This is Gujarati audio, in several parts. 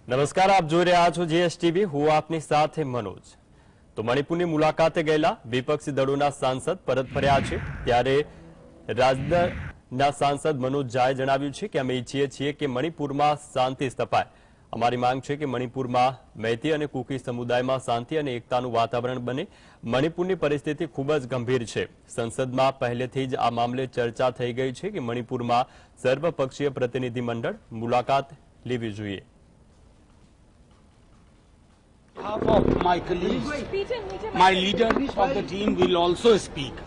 નમસ્કાર, આપ જોઈ રહ્યા છો જીએસટીવી। હું આપની સાથે મનોજ। તો મણિપુરની મુલાકાતે ગયેલા વિપક્ષી દળોના સાંસદ પરત ફર્યા છે, ત્યારે રાજદના સાંસદ મનોજ ઝાએ જણાવ્યું છે કે અમે ઈચ્છીએ છીએ કે મણિપુરમાં શાંતિ સ્થપાય। અમારી માંગ છે કે મણિપુરમાં મૈતી અને કુકી સમુદાયમાં શાંતિ અને એકતાનું વાતાવરણ બને। મણિપુરની પરિસ્થિતિ ખૂબ જ ગંભીર છે। સંસદમાં પહેલેથી જ આ મામલે ચર્ચા થઈ ગઈ છે કે મણિપુરમાં સર્વપક્ષીય પ્રતિનિધિમંડળ મુલાકાત લેવી જોઈએ। Half of my colleagues, my leader of the team will also speak.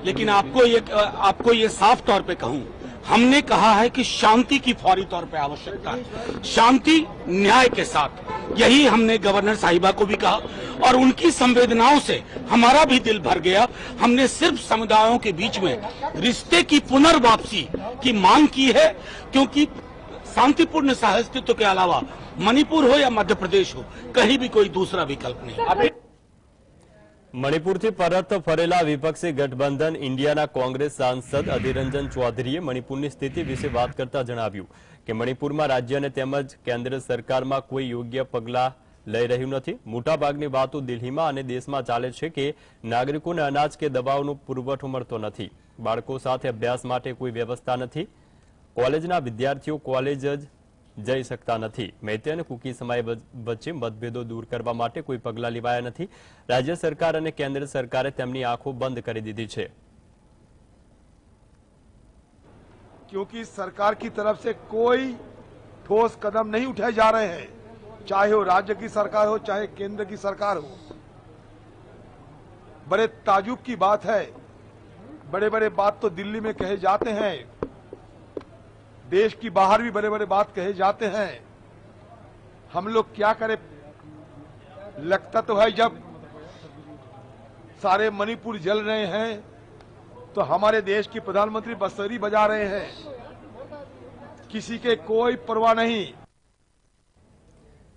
लेकिन आपको ये साफ तौर पे कहूं, हमने कहा है कि शांति की फौरी तौर पे आवश्यकता है, शांति न्याय के साथ। यही हमने गवर्नर साहिबा को भी कहा और उनकी संवेदनाओं से हमारा भी दिल भर गया। हमने सिर्फ समुदायों के बीच में रिश्ते की पुनर्वापसी की मांग की है, क्योंकि शांतिपूर्ण सहअस्तित्व के अलावा मणिपुर हो या मध्य प्रदेश हो, कहीं भी कोई दूसरा विकल्प नहीं। मणिपुरથી પરત ફરેલા વિપક્ષી ગઠબંધન ઇન્ડિયાના કોંગ્રેસ સાંસદ અધીર રંજન ચૌધરીએ મણિપુરની સ્થિતિ વિશે વાત કરતા જણાવ્યું કે મણિપુરમાં રાજ્ય અને તેમજ કેન્દ્ર સરકારમાં કોઈ યોગ્ય પગલાં લઈ રહ્યું નથી। મોટાભાગની વાતો દિલ્હીમાં અને દેશમાં ચાલે છે કે નાગરિકોને અનાજ કે દવાઓનો પુરવઠો મળતો નથી, બાળકો સાથે અભ્યાસ માટે કોઈ વ્યવસ્થા નથી, કોલેજના વિદ્યાર્થીઓ કોલેજ જ જઈ શકતા નથી, મૈતી અને કુકી સમાજ વચ્ચે મતભેદો દૂર કરવા માટે કોઈ પગલાં લેવાયા નથી। રાજ્ય સરકાર અને કેન્દ્ર સરકારે તેમની આંખો બંધ કરી દીધી છે। क्योंकि सरकार की तरफ से कोई ठोस कदम नहीं उठाए जा रहे हैं, चाहे वो राज्य की सरकार हो चाहे केंद्र की सरकार हो। बड़े ताजुब की बात है, बड़े बड़े बात तो दिल्ली में कहे जाते हैं, देश की बाहर भी बड़े बड़े बात कहे जाते हैं। हम लोग क्या करें? लगता तो है जब सारे मणिपुर जल रहे हैं तो हमारे देश की प्रधानमंत्री बंसुरी बजा रहे हैं, किसी के कोई परवाह नहीं।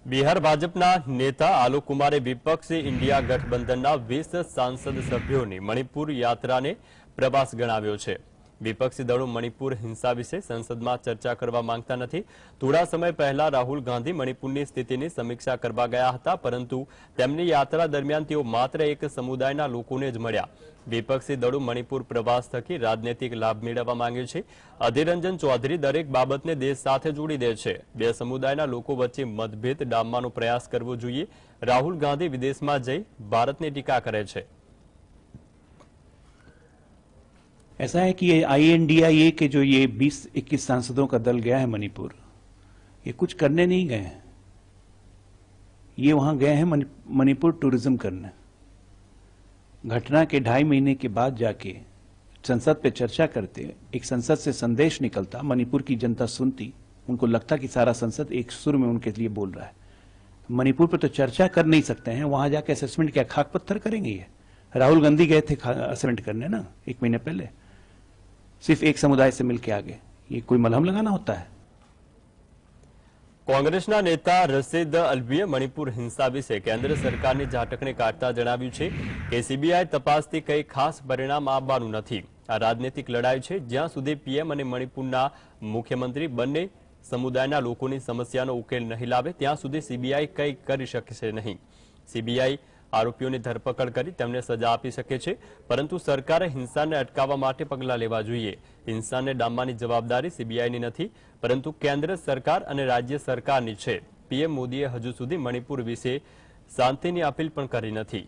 બિહાર ભાજપના નેતા આલોક કુમારે વિપક્ષી ઇન્ડિયા ગઠબંધનના 20 સાંસદ સભ્યોની મણિપુર યાત્રાને પ્રવાસ ગણાવ્યો છે। વિપક્ષી દળો મણિપુર હિંસા વિશે સંસદમાં ચર્ચા કરવા માંગતા નથી। થોડા સમય પહેલા રાહુલ ગાંધી મણિપુરની સ્થિતિની સમીક્ષા કરવા ગયા હતા, પરંતુ તેમની યાત્રા દરમિયાન તેઓ માત્ર એક સમુદાયના લોકોને જ મળ્યા। વિપક્ષી દળો મણિપુર પ્રવાસ થકી રાજનૈતિક લાભ મેળવવા માંગે છે। અધીર રંજન ચૌધરી દરેક બાબતને દેશ સાથે જોડી દે છે। બે સમુદાયના લોકો વચ્ચે મતભેદ ડામવાનો પ્રયાસ કરવો જોઈએ। રાહુલ ગાંધી વિદેશમાં જઈ ભારતની ટીકા કરે છે। ऐसा है कि INDIA के जो ये 20-21 सांसदों का दल गया है मणिपुर, ये कुछ करने नहीं गए हैं, ये वहां गए हैं मणिपुर टूरिज्म करने। घटना के 2.5 महीने के बाद जाके संसद पे चर्चा करते, एक संसद से संदेश निकलता, मणिपुर की जनता सुनती, उनको लगता कि सारा संसद एक सुर में उनके लिए बोल रहा है। मणिपुर पर तो चर्चा कर नहीं सकते हैं, वहां जाके असेसमेंट क्या खाक पत्थर करेंगे? ये राहुल गांधी गए थे असेसमेंट करने ना 1 महीने पहले, सिर्फ एक समुदाय से मिलकर आ गए, ये कोई मलहम लगाना होता है? કોંગ્રેસના નેતા રશીદ અલ્વીએ મણિપુર હિંસા વિશે કેન્દ્ર સરકારની ઝાટકને કાઢતા જણાવ્યું છે કે સીબીઆઈ તપાસથી કંઈ ખાસ પરિણામ આવવાનું નથી। આ રાજનૈતિક લડાઈ છે। જ્યાં સુધી પીએમ અને મણિપુરના મુખ્યમંત્રી બંને સમુદાયના લોકોની સમસ્યાનો ઉકેલ નહીં લાવે ત્યાં સુધી સીબીઆઈ કંઈ કરી શકશે નહીં। સીબીઆઈ આરોપીઓની ધરપકડ કરી તેમને સજા આપી શકે છે, પરંતુ સરકારે હિંસાને અટકાવવા માટે પગલાં લેવા જોઈએ। હિંસાને ડામવાની જવાબદારી સીબીઆઈની નથી, પરંતુ કેન્દ્ર સરકાર અને રાજ્ય સરકારની છે। પીએમ મોદીએ હજુ સુધી મણિપુર વિશે શાંતિની અપીલ પણ કરી નથી।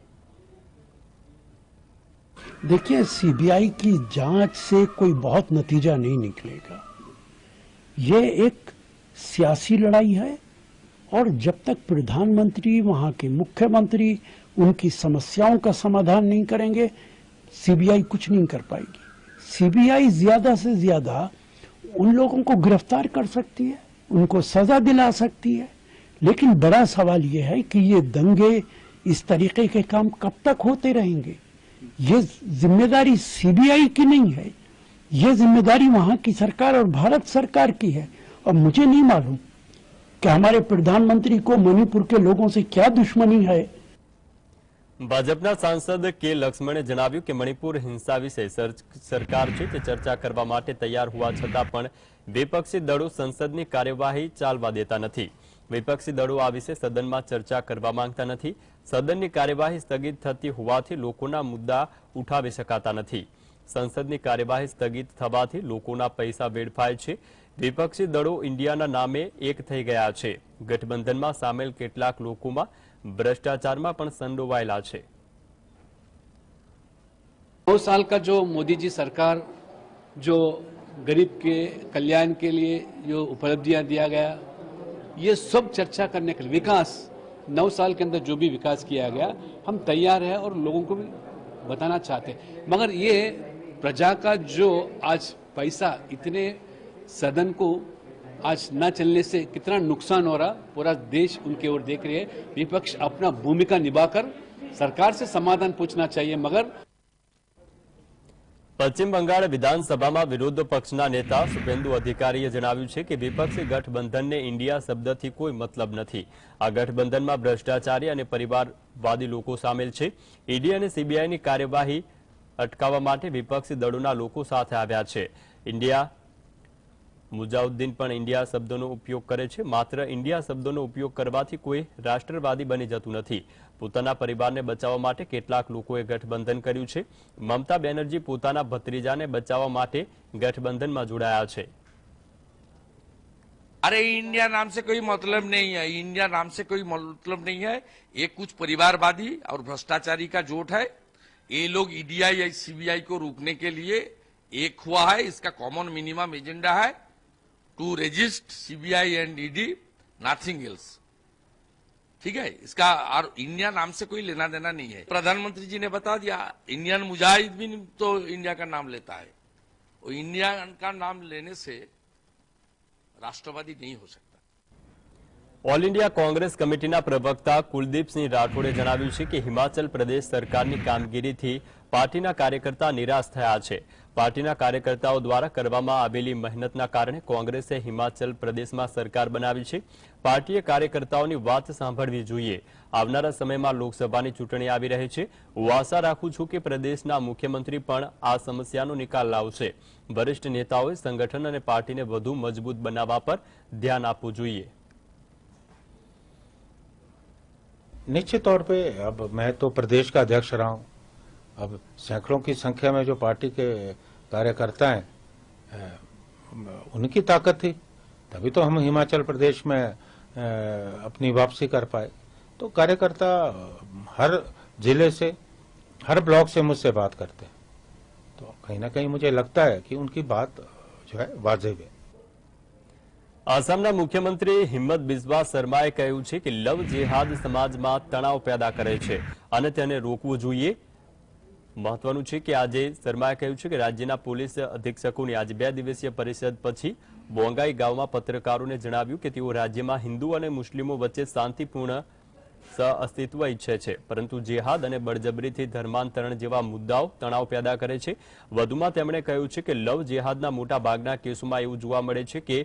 देखिए, सीबीआई की जांच से कोई बहुत नतीजा नहीं निकलेगा। ये एक सियासी लड़ाई है और जब तक प्रधानमंत्री, वहां के मुख्यमंत्री उनकी समस्याओं का समाधान नहीं करेंगे, सीबीआई कुछ नहीं कर पाएगी। सीबीआई ज्यादा से ज्यादा उन लोगों को गिरफ्तार कर सकती है, उनको सजा दिला सकती है, लेकिन बड़ा सवाल यह है कि ये दंगे, इस तरीके के काम कब तक होते रहेंगे? ये जिम्मेदारी सीबीआई की नहीं है, ये जिम्मेदारी वहां की सरकार और भारत सरकार की है। और मुझे नहीं मालूम कि हमारे प्रधानमंत्री को मणिपुर के लोगों से क्या दुश्मनी है। ભાજપના સાંસદ કે લક્ષ્મણે જણાવ્યું કે મણિપુર હિંસા વિશે સરકાર છે તે ચર્ચા કરવા માટે તૈયાર હોવા છતાં પણ વિપક્ષી દળો સંસદની કાર્યવાહી ચાલવા દેતા નથી। વિપક્ષી દળો આ વિશે સદનમાં ચર્ચા કરવા માંગતા નથી. સદનની કાર્યવાહી સ્થગિત થતી હોવાથી લોકોના મુદ્દા ઉઠાવી શકાતા નથી. સંસદની કાર્યવાહી સ્થગિત થવાથી લોકોના પૈસા વેડફાય છે. વિપક્ષી દળો ઇન્ડિયાના નામે એક થઈ ગયા છે. ગઠબંધનમાં સામેલ કેટલાક લોકોમાં ભ્રષ્ટાચારમાં પણ સંડોવાયેલા છે. 9 साल का जो मोदी जी सरकार जो गरीब के कल्याण के लिए जो उपलब्धियां दिया गया, ये सब चर्चा करने के लिए विकास 9 साल के अंदर जो भी विकास किया गया हम तैयार हैं और लोगों को भी बताना चाहते हैं. मगर ये प्रजा का जो आज पैसा इतने सदन को आज न चलने से कितना नुकसान हो रहा, पूरा देश उनकी ओर देख रही है. विपक्ष अपना भूमिका निभाकर सरकार से समाधान पूछना चाहिए. मगर પશ્ચિમ બંગાળ વિધાનસભામાં વિરોધ પક્ષના નેતા શુભેન્દુ અધિકારીએ જણાવ્યું છે કે વિપક્ષી ગઠબંધનને ઇન્ડિયા શબ્દથી કોઈ મતલબ નથી. આ ગઠબંધનમાં ભ્રષ્ટાચારી અને પરિવારવાદી લોકો સામેલ છે. ઈડી અને સીબીઆઈની કાર્યવાહી અટકાવવા માટે વિપક્ષી દળોના લોકો સાથે આવ્યા છે. ઇન્ડિયા મુજાઉદ્દીન પણ ઇન્ડિયા શબ્દનો ઉપયોગ કરે છે. માત્ર ઇન્ડિયા શબ્દનો ઉપયોગ કરવાથી કોઈ રાષ્ટ્રવાદી બની જતું નથી. પોતાના પરિવારને બચાવવા માટે કેટલાક લોકોએ ગઠબંધન કર્યું છે. મમતા બેનર્જી પોતાના ભત્રીજાને બચાવવા માટે ગઠબंधનમાં જોડાયા છે. अरे इंडिया नाम से कोई मतलब नहीं है, इंडिया नाम से कोई मतलब नहीं है. ये कुछ परिवारवादी और भ्रष्टाचारी का जोट है. ये लोग ईडीआई या सीबीआई को रोकने के लिए एक हुआ है. इसका कॉमन मिनिमम एजेंडा है to resist CBI and ED, nothing else. ठीक है, इसका और इंडिया नाम से कोई लेना देना नहीं है. प्रधानमंत्री जी ने बता दिया, इंडियन मुजाहिदीन तो इंडिया का नाम लेता है. वो इंडिया का नाम लेने से राष्ट्रवादी नहीं हो सकता. ઓલ ઇન્ડિયા કોંગ્રેસ કમિટીના પ્રવક્તા કુલદીપસિંહ રાઠોડે જણાવ્યું છે કે હિમાચલ પ્રદેશ સરકારની કામગીરીથી પાર્ટીના કાર્યકર્તા નિરાશ થયા છે. પાર્ટીના કાર્યકર્તાઓ દ્વારા કરવામાં આવેલી મહેનતના કારણે કોંગ્રેસે હિમાચલ પ્રદેશમાં સરકાર બનાવી છે. પાર્ટીએ કાર્યકર્તાઓની વાત સાંભળવી જોઈએ. આવનારા સમયમાં લોકસભાની ચૂંટણી આવી રહી છે. હું આશા રાખું છું કે પ્રદેશના મુખ્યમંત્રી પણ આ સમસ્યાનો નિકાલ લાવશે. વરિષ્ઠ નેતાઓએ સંગઠન અને પાર્ટીને વધુ મજબૂત બનાવવા પર ધ્યાન આપવું જોઈએ. निश्चित तौर पे अब मैं तो प्रदेश का अध्यक्ष रहा हूँ. अब सैकड़ों की संख्या में जो पार्टी के कार्यकर्ता हैं, उनकी ताकत थी, तभी तो हम हिमाचल प्रदेश में अपनी वापसी कर पाए. तो कार्यकर्ता हर जिले से, हर ब्लॉक से मुझसे बात करते हैं. तो कहीं ना कहीं मुझे लगता है कि उनकी बात जो है वाजिब है. આસામના મુખ્યમંત્રી હિંમત બિસ્વા શર્માએ કહ્યું છે કે લવ જેહાદ સમાજમાં તણાવ પેદા કરે છે અને તેને રોકવું જોઈએ. મહત્વનું છે કે આજે શર્માએ કહ્યું છે કે રાજ્યના પોલીસ અધિક્ષકોની આજે 2 દિવસીય પરિષદ પછી બોંગાઈ ગામમાં પત્રકારોને જણાવ્યું કે તેઓ રાજ્યમાં હિન્દુ અને મુસ્લિમો વચ્ચે શાંતિપૂર્ણ સહઅસ્તિત્વ ઈચ્છે છે, પરંતુ જેહાદ અને બળજબરીથી ધર્માંતરણ જેવા મુદ્દાઓ તણાવ પેદા કરે છે. વધુમાં તેમણે કહ્યું છે કે લવ જેહાદના મોટા ભાગના કેસોમાં એવું જોવા મળે છે કે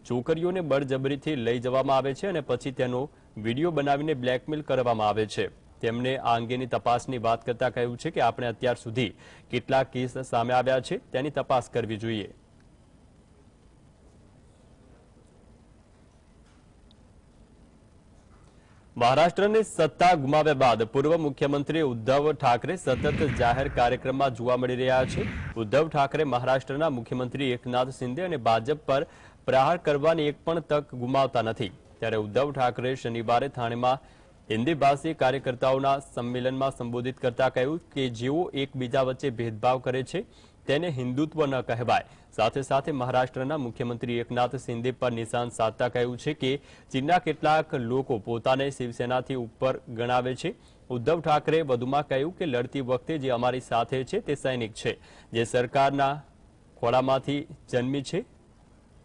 છોકરીઓને બળજબરીથી લઈ જવામાં આવે છે અને પછી તેનો વિડીયો બનાવીને બ્લેકમેલ કરવામાં આવે છે. તેમણે આ અંગેની તપાસની વાત કરતા કહ્યું છે કે આપણે અત્યાર સુધી કેટલા કેસ સામે આવ્યા છે તેની તપાસ કરવી જોઈએ. મહારાષ્ટ્રની સત્તા ગુમાવ્યા બાદ પૂર્વ મુખ્યમંત્રી ઉદ્ધવ ઠાકરે સતત જાહેર કાર્યક્રમમાં જોવા મળી રહ્યા છે. ઉદ્ધવ ઠાકરે મહારાષ્ટ્રના મુખ્યમંત્રી એકનાથ શિંદે અને ભાજપ પર પ્રહાર કરવાની એક પણ તક ગુમાવતા નથી. ત્યારે ઉદ્ધવ ઠાકરે શનિવારે થાણેમાં હિન્દી ભાષી કાર્યકર્તાઓના સંમેલનમાં સંબોધિત કરતા કહ્યું કે જેઓ એકબીજા વચ્ચે ભેદભાવ કરે છે તેને હિન્દુત્વ ન કહેવાય. સાથે સાથે મહારાષ્ટ્રના મુખ્યમંત્રી એકનાથ શિંદે પર નિશાન સાધતા કહ્યું છે કે ચીનના કેટલાક લોકો પોતાને શિવસેનાથી ઉપર ગણાવે છે. ઉદ્ધવ ઠાકરે વધુમાં કહ્યું કે લડતી વખતે જે અમારી સાથે છે તે સૈનિક છે, જે સરકારના ખોળામાંથી જન્મી છે.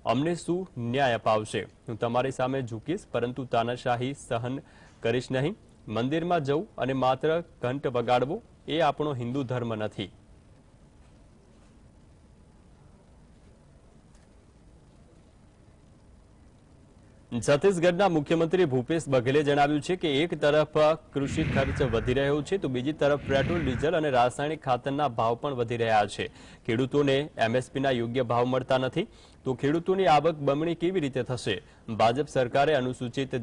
અમને શું ન્યાય અપાવશે? હું તમારી સામે ઝૂકીશ, પરંતુ તાનાશાહી સહન કરીશ નહીં. મંદિરમાં જવું અને માત્ર ઘંટ વગાડવો એ આપણો હિન્દુ ધર્મ નથી. છત્તીસગઢના મુખ્યમંત્રી ભૂપેશ બઘેલે જણાવ્યું છે કે એક તરફ કૃષિ ખર્ચ વધી રહ્યો છે તો બીજી તરફ પેટ્રોલ, ડીઝલ અને રાસાયણિક ખાતરના ભાવ પણ વધી રહ્યા છે. ખેડૂતોને એમએસપીના યોગ્ય ભાવ મળતા નથી. તો ખેડૂતોની આવક બમણી કેવી રીતે થશે? ભાજપ સરકારે અનુસૂચિત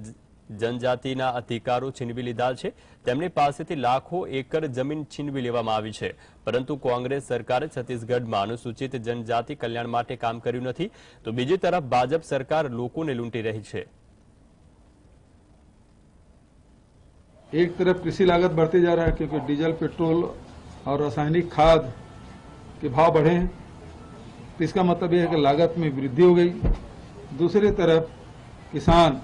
જનજાતિના અધિકારો છીનવી લીધા છે. તેમની પાસેથી લાખો એકર જમીન છીનવી લેવામાં આવી છે. પરંતુ કોંગ્રેસ સરકારે છત્તીસગઢમાં અનુસૂચિત જનજાતિ કલ્યાણ માટે કામ કર્યું નથી, તો બીજી તરફ ભાજપ સરકાર લોકોને લૂંટી રહી છે. एक तरफ कृषि लागत बढ़ते जा रहा है क्योंकि डीजल, पेट्रोल और रासायनिक खाद के भाव बढ़े हैं, तो इसका मतलब यह है कि लागत में वृद्धि हो गई। दूसरी तरफ किसान,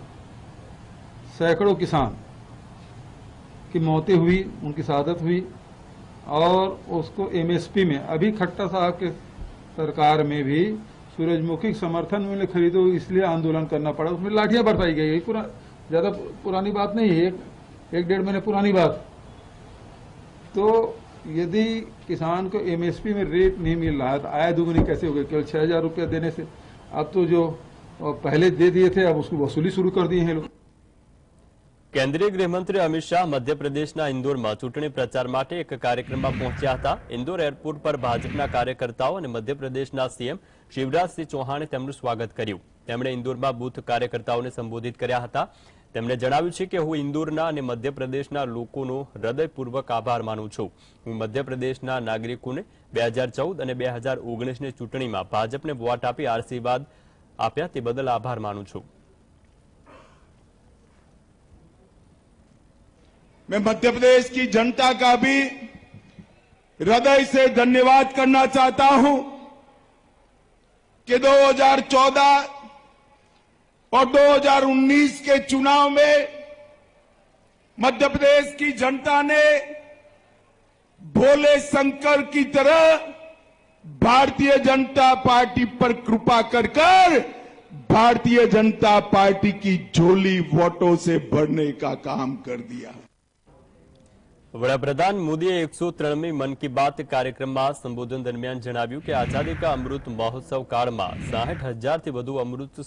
सैकड़ों किसान की मौतें हुई, उनकी शहादत हुई और उसको एमएसपी में अभी खट्टर साहब के सरकार में भी सूरजमुखी समर्थन मूल्य खरीदो इसलिए आंदोलन करना पड़ा, उसमें लाठियां बरसाई गई। ज्यादा पुरानी बात नहीं है, एक डेढ़ महीने पुरानी बात। तो यदि किसान को एमएसपी में रेट नहीं मिल रहा है तो आय दुगनी कैसे हो गई? केवल 6,000 रुपया देने से अब तो जो पहले दे दिए थे अब उसकी वसूली शुरू कर दिए हैं लोग। કેન્દ્રીય ગૃહમંત્રી અમિત શાહ મધ્યપ્રદેશના ઇન્દોરમાં ચૂંટણી પ્રચાર માટે એક કાર્યક્રમમાં પહોંચ્યા હતા. ઇન્દોર એરપોર્ટ પર ભાજપના કાર્યકર્તાઓ અને મધ્યપ્રદેશના સીએમ શિવરાજસિંહ ચૌહાણે તેમનું સ્વાગત કર્યું. તેમણે ઇન્દોરમાં બૂથ કાર્યકર્તાઓને સંબોધિત કર્યા હતા. તેમણે જણાવ્યું છે કે હું ઇન્દોરના અને મધ્યપ્રદેશના લોકોનો હૃદયપૂર્વક આભાર માનું છું. હું મધ્યપ્રદેશના નાગરિકોને 2014 અને 2019ની ચૂંટણીમાં ભાજપને વોટ આપી આશીર્વાદ આપ્યા તે બદલ આભાર માનું છું. मैं मध्य प्रदेश की जनता का भी हृदय से धन्यवाद करना चाहता हूं कि 2014 और 2019 के चुनाव में मध्य प्रदेश की जनता ने भोले शंकर की तरह भारतीय जनता पार्टी पर कृपा कर भारतीय जनता पार्टी की झोली वोटों से भरने का काम कर दिया। વડાપ્રધાન મોદીએ 103મી મન કી બાત કાર્યક્રમમાં સંબોધન દરમિયાન જણાવ્યું કે આઝાદી કા અમૃત મહોત્સવ કાળમાં 60,000થી વધુ અમૃત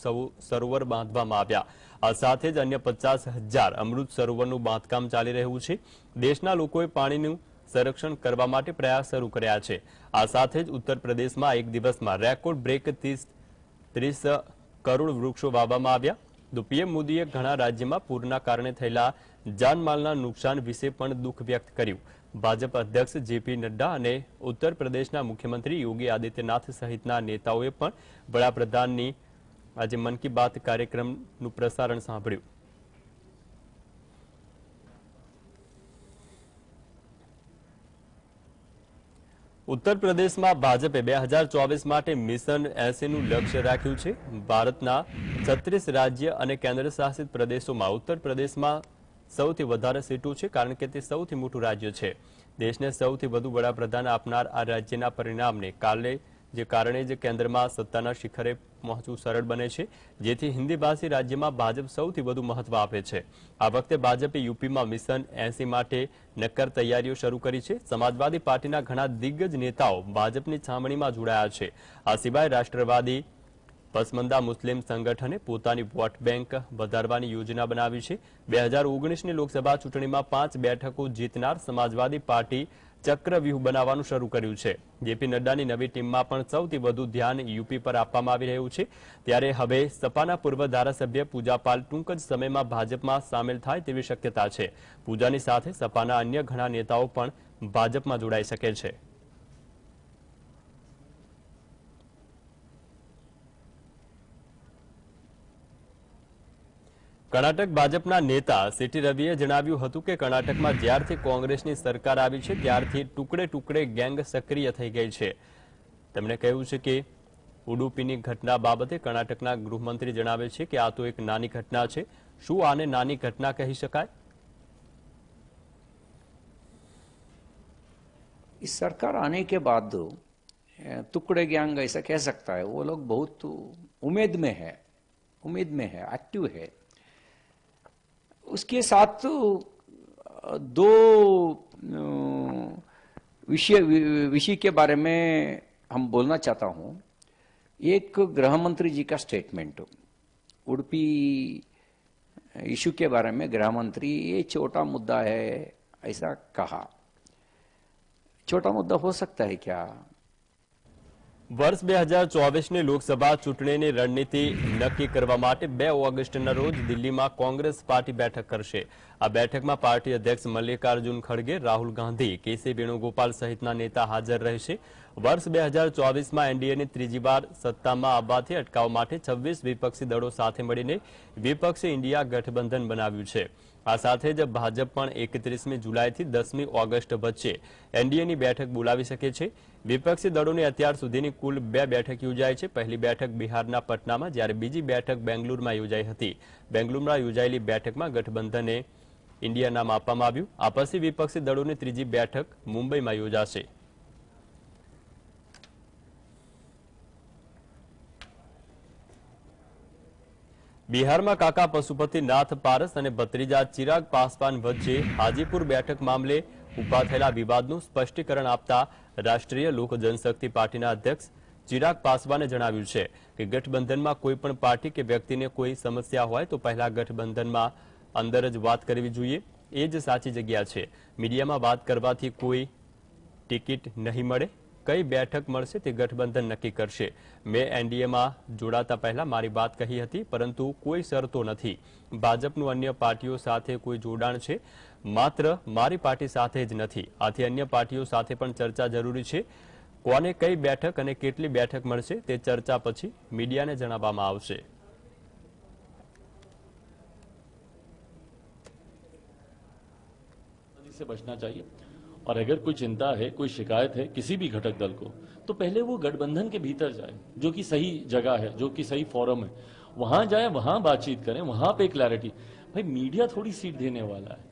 સરોવર બાંધવામાં આવ્યા. આ સાથે જ અન્ય 50,000 અમૃત સરોવરનું બાંધકામ ચાલી રહ્યું છે. દેશના લોકોએ પાણીનું સંરક્ષણ કરવા માટે પ્રયાસ શરૂ કર્યા છે. આ સાથે જ ઉત્તર પ્રદેશમાં એક દિવસમાં રેકોર્ડ બ્રેક 30 કરોડ વૃક્ષો વાવવામાં આવ્યા. તો પીએમ મોદીએ ઘણા રાજ્યમાં પૂરના કારણે થયેલા જાનમાલના નુકસાન વિશે પણ દુઃખ વ્યક્ત કર્યું. ભાજપ અધ્યક્ષ જેપી નડ્ડા અને ઉત્તર પ્રદેશના મુખ્યમંત્રી યોગી આદિત્યનાથ સહિતના નેતાઓએ પણ વડાપ્રધાનની આજે મન કી બાત કાર્યક્રમનું પ્રસારણ સાંભળ્યું. ઉત્તર પ્રદેશમાં ભાજપે 2024 માટે મિશન 80નું લક્ષ્ય રાખ્યું છે. ભારતના 36 રાજ્ય અને કેન્દ્રશાસિત પ્રદેશોમાં ઉત્તર પ્રદેશમાં સૌથી વધારે સીટો છે, કારણ કે તે સૌથી મોટું રાજ્ય છે. દેશને સૌથી વધુ વડાપ્રધાન આપનાર આ રાજ્યના પરિણામને કારણે જ કેન્દ્રમાં સત્તાના શિખરે પહોંચવું સરળ બને છે, જેથી હિન્દી ભાષી રાજ્યમાં ભાજપ સૌથી વધુ મહત્વ આપે છે. આ વખતે ભાજપે યુપીમાં મિશન 80 માટે નક્કર તૈયારીઓ શરૂ કરી છે. સમાજવાદી પાર્ટીના ઘણા દિગ્ગજ નેતાઓ ભાજપની છાવણીમાં જોડાયા છે. આ સિવાય રાષ્ટ્રવાદી પસમંદા મુસ્લિમ સંગઠને પોતાની વોટ બેંક વધારવાની યોજના બનાવી છે. 2019ની લોકસભા ચૂંટણીમાં 5 બેઠકો જીતનાર સમાજવાદી પાર્ટી ચક્રવ્યૂહ બનાવવાનું શરૂ કર્યું છે. જેપી નડ્ડાની નવી ટીમમાં પણ સૌથી વધુ ધ્યાન યુપી પર આપવામાં આવી રહ્યું છે. ત્યારે હવે સપાના પૂર્વ ધારાસભ્ય પૂજા પાલ ટૂંક જ સમયમાં ભાજપમાં સામેલ થાય તેવી શક્યતા છે. પૂજાની સાથે સપાના અન્ય ઘણા નેતાઓ પણ ભાજપમાં જોડાઈ શકે છે. કર્ણાટક ભાજપના નેતા સીટી રવિએ જણાવ્યું હતું કે કર્ણાટકમાં જ્યારથી કોંગ્રેસની સરકાર આવી છે ત્યારથી ટુકડે ટુકડે ગેંગ સક્રિય થઈ ગઈ છે. તેમણે કહ્યું છે કે ઉડુપીની ઘટના બાબતે કર્ણાટકના ગૃહમંત્રી જણાવે છે કે આ તો એક નાની ઘટના છે. શું આને નાની ઘટના કહી શકાય? इस सरकार आने के बाद टुकड़े गैंग ऐसा कह सकता है, वो लोग बहुत उम्मीद में है, एक्टिव है। उसके साथ दो विषय के बारे में हम बोलना चाहता हूं. एक गृह मंत्री जी का स्टेटमेंट, उडुपी इशू के बारे में गृह मंत्री ये छोटा मुद्दा है ऐसा कहा. छोटा मुद्दा हो सकता है क्या? વર્ષ 2024ની લોકસભા ચૂંટણીની રણનીતિ નક્કી કરવા માટે 2 ઓગસ્ટના રોજ દિલ્હીમાં કોંગ્રેસ પાર્ટી બેઠક કરશે. આ બેઠકમાં પાર્ટી અધ્યક્ષ મલ્લિકાર્જુન ખડગે, રાહુલ ગાંધી, કેસી વેણુગોપાલ સહિતના નેતા હાજર રહેશે. વર્ષ 2024માં એનડીએની ત્રીજી વાર સત્તામાં આવવાથી અટકાવવા માટે 26 વિપક્ષી દળો સાથે મળીને વિપક્ષી ઇન્ડિયા ગઠબંધન બનાવ્યું છે. આ સાથે જ ભાજપ પણ 31મી જુલાઈથી 10મી ઓગસ્ટ વચ્ચે એનડીએની બેઠક બોલાવી શકે છે. વિપક્ષી દળોની અત્યાર સુધીની કુલ 2 બેઠક યોજાઈ છે. પહેલી બેઠક બિહારના પટનામાં, જ્યારે બીજી બેઠક બેંગલુરુમાં યોજાઈ હતી. બેંગલુરુમાં યોજાયેલી બેઠકમાં ગઠબંધને ઇન્ડિયા નામ આપવામાં આવ્યું. આ પછી વિપક્ષી દળોની ત્રીજી બેઠક મુંબઈમાં યોજાશે. બિહારમાં કાકા પશુપતિનાથ પારસ અને ભત્રીજા ચિરાગ પાસવાન વચ્ચે હાજીપુર બેઠક મામલે ઉભા થયેલા વિવાદનું સ્પષ્ટીકરણ આપતા રાષ્ટ્રીય લોક જનશક્તિ પાર્ટીના અધ્યક્ષ ચિરાગ પાસવાને જણાવ્યું છે કે ગઠબંધનમાં કોઈ પણ પાર્ટી કે વ્યક્તિને કોઈ સમસ્યા હોય તો પહેલા ગઠબંધનમાં અંદર જ વાત કરવી જોઈએ. એ જ સાચી જગ્યા છે. મીડિયામાં વાત કરવાથી કોઈ ટિકિટ નહીં મળે. કઈ બેઠક મળશે તે ગઠબંધન નક્કી કરશે. મેં એનડીએમાં જોડાતા પહેલા મારી વાત કહી હતી, પરંતુ કોઈ શરતો નથી. ભાજપનું અન્ય પાર્ટીઓ સાથે કોઈ જોડાણ છે, માત્ર મારી પાર્ટી સાથે જ નથી. આથી અન્ય પાર્ટીઓ સાથે પણ ચર્ચા જરૂરી છે. કોને કઈ બેઠક અને કેટલી બેઠક મળશે તે ચર્ચા પછી મીડિયાને જણાવવામાં આવશે. से बचना चाहिए और अगर कोई चिंता है, कोई शिकायत है किसी भी घटक दल को, तो पहले वो गठबंधन के भीतर जाए, जो कि सही जगह है, जो कि सही फोरम है, वहां जाए, वहां बातचीत करें, वहां पे क्लैरिटी. भाई मीडिया थोड़ी सीट देने वाला है,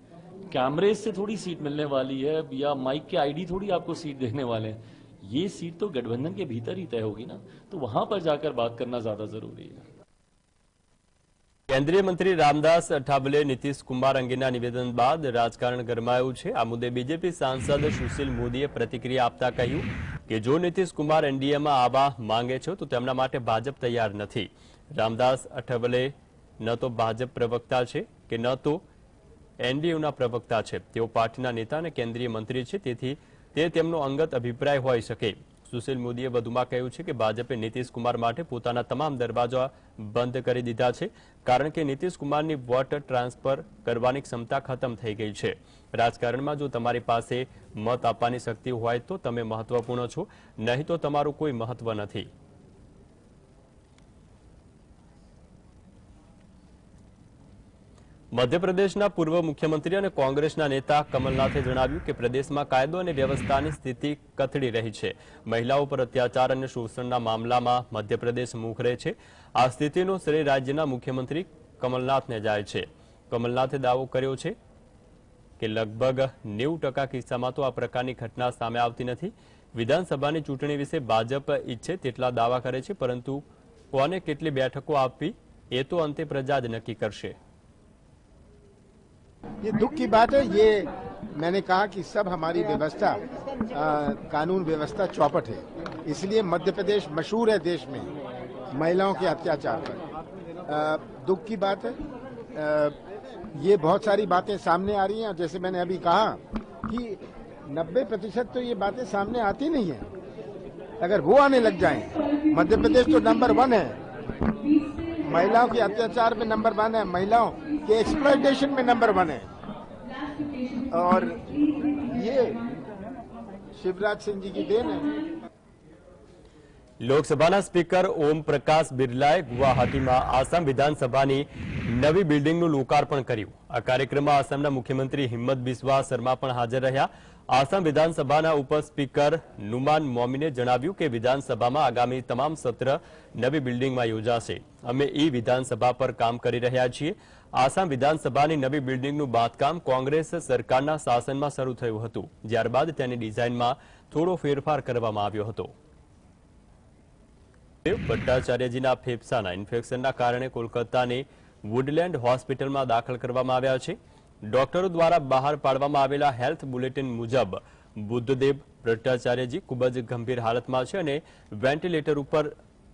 कैमरे से थोड़ी सीट मिलने वाली है, या माइक के आईडी थोड़ी आपको सीट देने वाले हैं. ये सीट तो गठबंधन के भीतर ही तय होगी ना, तो वहां पर जाकर बात करना ज्यादा जरूरी है. કેન્દ્રીય મંત્રી રામદાસ અઠાવલે નીતિશ કુમાર અંગેના નિવેદન બાદ રાજકારણ ગરમાયું છે. આ મુદ્દે બીજેપી સાંસદ સુશીલ મોદીએ પ્રતિક્રિયા આપતા કહ્યું કે જો નીતિશ કુમાર એનડીએમાં આવવા માંગે છે તો તેમના માટે ભાજપ તૈયાર નથી. રામદાસ અઠાવલે ન તો ભાજપ પ્રવક્તા છે કે ન તો એનડીએના પ્રવક્તા છે. તેઓ પાર્ટીના નેતા અને કેન્દ્રીય મંત્રી છે, તેથી તે તેમનો અંગત અભિપ્રાય હોઈ શકે. સુશીલ મોદીએ વધુમાં કહ્યું છે કે ભાજપે નીતિશ કુમાર માટે પોતાના તમામ દરવાજા બંધ કરી દીધા છે, કારણ કે નીતિશ કુમારની વોટ ટ્રાન્સફર કરવાની ક્ષમતા ખતમ થઈ ગઈ છે. રાજકારણમાં જો તમારી પાસે મત આપવાની શક્તિ હોય તો તમે મહત્વપૂર્ણ છો, નહીં તો તમારું કોઈ મહત્વ નથી. મધ્યપ્રદેશના પૂર્વ મુખ્યમંત્રી અને કોંગ્રેસના નેતા કમલનાથે જણાવ્યું કે પ્રદેશમાં કાયદો અને વ્યવસ્થાની સ્થિતિ કથળી રહી છે. મહિલાઓ પર અત્યાચાર અને શોષણના મામલામાં મધ્યપ્રદેશ મોખરે છે. આ સ્થિતિનો શ્રેય રાજ્યના મુખ્યમંત્રી કમલનાથને જાય છે. કમલનાથે દાવો કર્યો છે કે લગભગ 90% કિસ્સામાં તો આ પ્રકારની ઘટના સામે આવતી નથી. વિધાનસભાની ચૂંટણી વિશે ભાજપ ઈચ્છે તેટલા દાવા કરે છે, પરંતુ કોને કેટલી બેઠકો આપવી એ તો અંતે પ્રજા જ નક્કી કરશે. ये दुख की बात है. ये मैंने कहा कि सब हमारी व्यवस्था कानून व्यवस्था चौपट है, इसलिए मध्य प्रदेश मशहूर है देश में महिलाओं के अत्याचार पर. दुख की बात है. ये बहुत सारी बातें सामने आ रही हैं. जैसे मैंने अभी कहा कि 90% तो ये बातें सामने आती नहीं है. अगर वो आने लग जाएं, मध्य प्रदेश तो नंबर 1 है, महिलाओं के अत्याचार में नंबर 1 है, महिलाओं के एक्सप्लॉयटेशन में नंबर 1 है. और ये शिवराज सिंह जी की देन है. લોકસભાના સ્પીકર ઓમ પ્રકાશ બિરલાએ ગુવાહાટીમાં આસામ વિધાનસભાની નવી બિલ્ડિંગનું લોકાર્પણ કર્યું. આ કાર્યક્રમમાં આસામના મુખ્યમંત્રી હિંમત બિસ્વા શર્મા પણ હાજર રહ્યા. આસામ વિધાનસભાના ઉપસ્પીકર નુમાન મોમીને જણાવ્યું કે વિધાનસભામાં આગામી તમામ સત્ર નવી બિલ્ડિંગમાં યોજાશે. અમે ઈ વિધાનસભા પર કામ કરી રહ્યા છીએ. આસામ વિધાનસભાની નવી બિલ્ડિંગનું બાંધકામ કોંગ્રેસ સરકારના શાસનમાં શરૂ થયું હતું, ત્યારબાદ તેની ડિઝાઇનમાં થોડો ફેરફાર કરવામાં આવ્યો હતો. ભટ્ટાચાર્યજીના ફેફસાના ઇન્ફેક્શનના કારણે કોલકાતાની વુડલેન્ડ હોસ્પિટલમાં દાખલ કરવામાં આવ્યા છે. ડોક્ટરો દ્વારા બહાર પાડવામાં આવેલા હેલ્થ બુલેટિન મુજબ બુદ્ધદેવ ભટ્ટાચાર્યજી ખૂબ જ ગંભીર હાલતમાં છે અને વેન્ટિલેટર ઉપર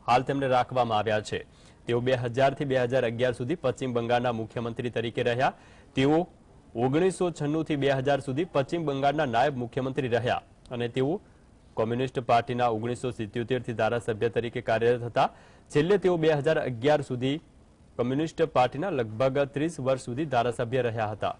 હાલ તેમને રાખવામાં આવ્યા છે. તેઓ 2000 થી 2011 સુધી પશ્ચિમ બંગાળના મુખ્યમંત્રી તરીકે રહ્યા. તેઓ 1996 થી 2000 સુધી પશ્ચિમ બંગાળના નાયબ મુખ્યમંત્રી રહ્યા અને તેઓ કોમ્યુનિસ્ટ પાર્ટીના 1977 થી ધારાસભ્ય તરીકે કાર્યરત હતા. છેલ્લે તેઓ 2011 સુધી કોમ્યુનિસ્ટ પાર્ટીના લગભગ 30 વર્ષ સુધી ધારાસભ્ય રહ્યા હતા.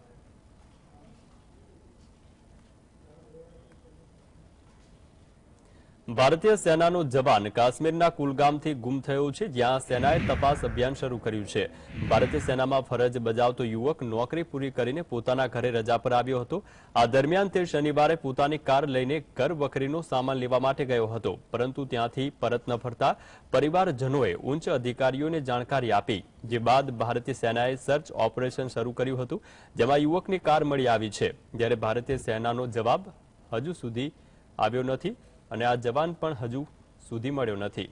ભારતીય સેનાનો જવાન કાશ્મીરના કુલગામથી ગુમ થયો છે, જ્યાં સેનાએ તપાસ અભિયાન શરૂ કર્યું છે. ભારતીય સેનામાં ફરજ બજાવતો યુવક નોકરી પૂરી કરીને પોતાના ઘરે રજા પર આવ્યો હતો. આ દરમિયાન તે શનિવારે પોતાની કાર લઈને ઘર વખરીનો સામાન લેવા માટે ગયો હતો, પરંતુ ત્યાંથી પરત ન ફરતા પરિવારજનોએ ઉચ્ચ અધિકારીઓને જાણકારી આપી, જે બાદ ભારતીય સેનાએ સર્ચ ઓપરેશન શરૂ કર્યું હતું, જેમાં યુવકની કાર મળી આવી છે. જ્યારે ભારતીય સેનાનો જવાબ હજુ સુધી આવ્યો નથી અને આ જવાન પણ હજુ સુધી મળ્યો નથી.